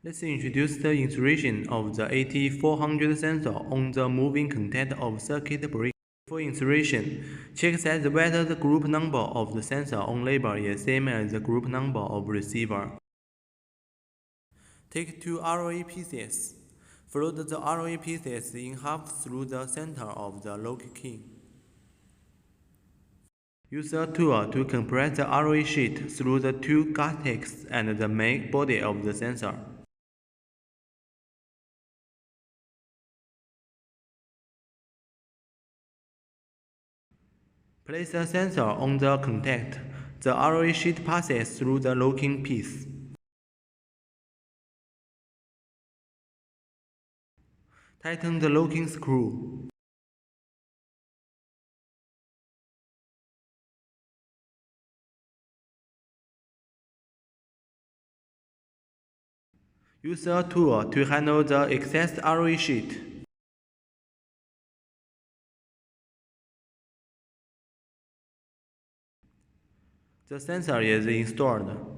Let's introduce the installation of the ATE400 sensor on the moving contact of circuit breaker. For installation, check that whether the group number of the sensor on label is same as the group number of receiver. Take two ROA pieces. Fold the ROA pieces in half through the center of the lock key. Use a tool to compress the ROA sheet through the two gaskets and the main body of the sensor. Place the sensor on the contact. The ROA sheet passes through the locking piece. Tighten the locking screw. Use a tool to handle the excess ROA sheet. The sensor is installed.